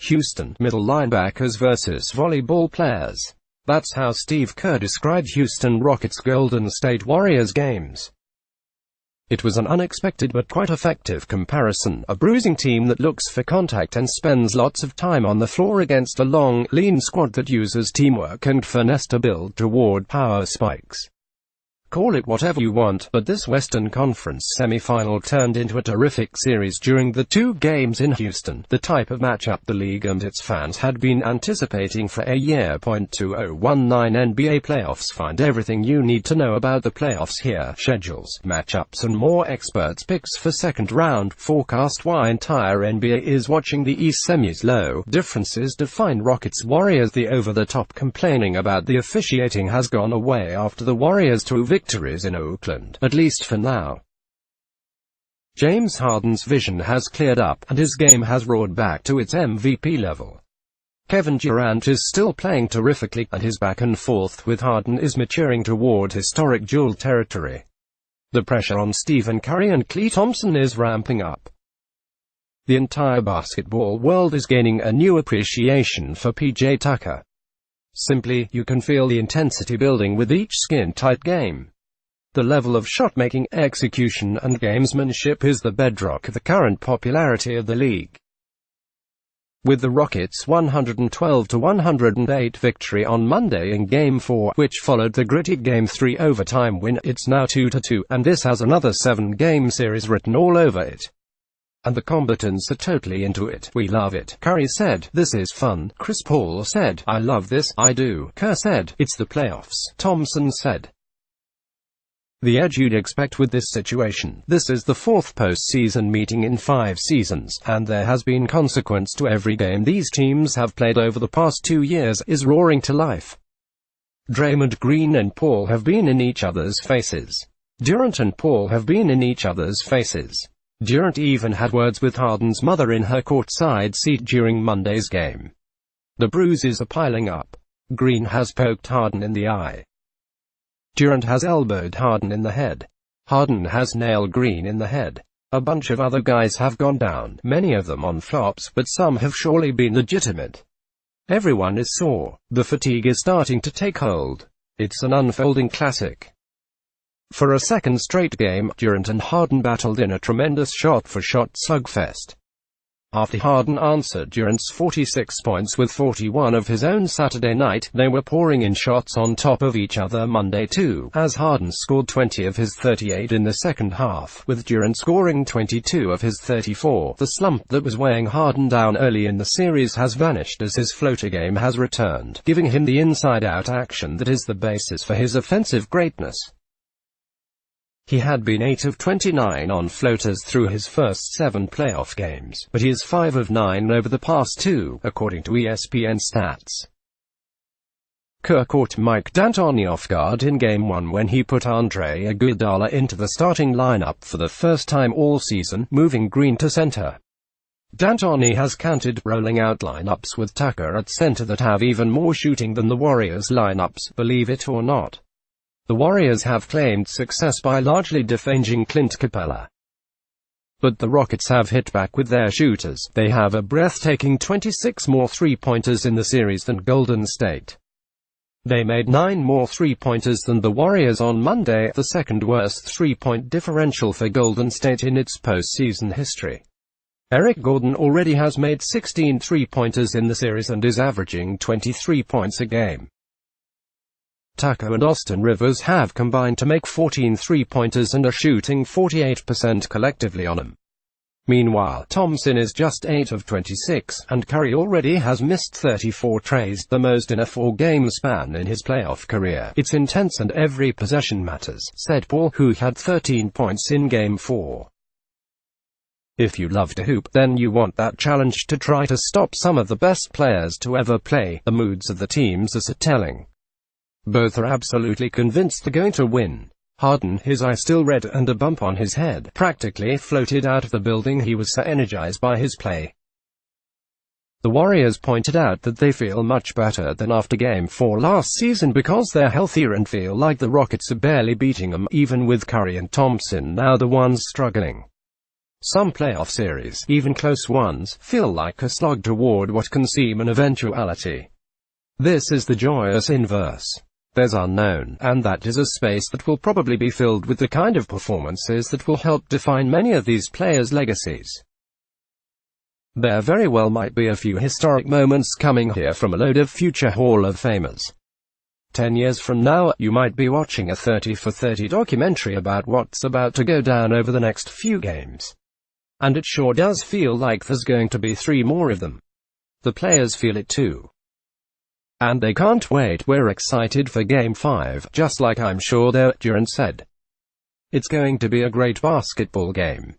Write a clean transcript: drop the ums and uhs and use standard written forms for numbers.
Houston, middle linebackers versus volleyball players. That's how Steve Kerr described Houston Rockets Golden State Warriors games. It was an unexpected but quite effective comparison, a bruising team that looks for contact and spends lots of time on the floor against a long, lean squad that uses teamwork and finesse to build toward power spikes. Call it whatever you want, but this Western Conference semifinal turned into a terrific series during the 2 games in Houston, the type of matchup the league and its fans had been anticipating for a year. 2019 NBA playoffs. Find everything you need to know about the playoffs here: schedules, matchups and more, experts' picks for second round, forecast why entire NBA is watching the East semis, low differences define Rockets Warriors. The over-the-top complaining about the officiating has gone away after the Warriors' 2 victories in Oakland, at least for now. James Harden's vision has cleared up, and his game has roared back to its MVP level. Kevin Durant is still playing terrifically, and his back and forth with Harden is maturing toward historic duel territory. The pressure on Stephen Curry and Klay Thompson is ramping up. The entire basketball world is gaining a new appreciation for PJ Tucker. Simply, you can feel the intensity building with each skin-tight game. The level of shot-making, execution and gamesmanship is the bedrock of the current popularity of the league. With the Rockets' 112-108 victory on Monday in Game 4, which followed the gritty Game 3 overtime win, it's now 2-2, and this has another 7-game series written all over it. And the combatants are totally into it. We love it. Curry said, "This is fun." Chris Paul said, "I love this." "I do." Kerr said, "It's the playoffs." Thompson said, "The edge you'd expect with this situation. This is the 4th postseason meeting in 5 seasons, and there has been consequence to every game these teams have played over the past 2 years, is roaring to life. Draymond Green and Paul have been in each other's faces. Durant and Paul have been in each other's faces. Durant even had words with Harden's mother in her courtside seat during Monday's game. The bruises are piling up. Green has poked Harden in the eye. Durant has elbowed Harden in the head. Harden has nailed Green in the head. A bunch of other guys have gone down, many of them on flops, but some have surely been legitimate. Everyone is sore. The fatigue is starting to take hold. It's an unfolding classic." For a second straight game, Durant and Harden battled in a tremendous shot-for-shot slugfest. After Harden answered Durant's 46 points with 41 of his own Saturday night, they were pouring in shots on top of each other Monday too, as Harden scored 20 of his 38 in the second half, with Durant scoring 22 of his 34. The slump that was weighing Harden down early in the series has vanished as his floater game has returned, giving him the inside-out action that is the basis for his offensive greatness. He had been 8 of 29 on floaters through his first 7 playoff games, but he is 5 of 9 over the past 2, according to ESPN stats. Kerr caught Mike D'Antoni off guard in Game 1 when he put Andre Iguodala into the starting lineup for the first time all season, moving Green to center. D'Antoni has countered, rolling out lineups with Tucker at center that have even more shooting than the Warriors' lineups, believe it or not. The Warriors have claimed success by largely defanging Clint Capella. But the Rockets have hit back with their shooters. They have a breathtaking 26 more three-pointers in the series than Golden State. They made 9 more three-pointers than the Warriors on Monday, the second worst three-point differential for Golden State in its postseason history. Eric Gordon already has made 16 three-pointers in the series and is averaging 23 points a game. Tucker and Austin Rivers have combined to make 14 three-pointers and are shooting 48% collectively on them. Meanwhile, Thompson is just 8 of 26, and Curry already has missed 34 trays, the most in a 4-game span in his playoff career. "It's intense and every possession matters," said Paul, who had 13 points in Game 4. "If you love to hoop, then you want that challenge to try to stop some of the best players to ever play. The moods of the teams are so telling. Both are absolutely convinced they're going to win." Harden, his eye still red and a bump on his head, practically floated out of the building. He was so energized by his play. The Warriors pointed out that they feel much better than after Game 4 last season because they're healthier and feel like the Rockets are barely beating them, even with Curry and Thompson now the ones struggling. Some playoff series, even close ones, feel like a slog toward what can seem an eventuality. This is the joyous inverse. There's unknown, and that is a space that will probably be filled with the kind of performances that will help define many of these players' legacies. There very well might be a few historic moments coming here from a load of future Hall of Famers. 10 years from now, you might be watching a 30 for 30 documentary about what's about to go down over the next few games. And it sure does feel like there's going to be 3 more of them. The players feel it too. And they can't wait. We're excited for Game 5, just like I'm sure Durant said. It's going to be a great basketball game.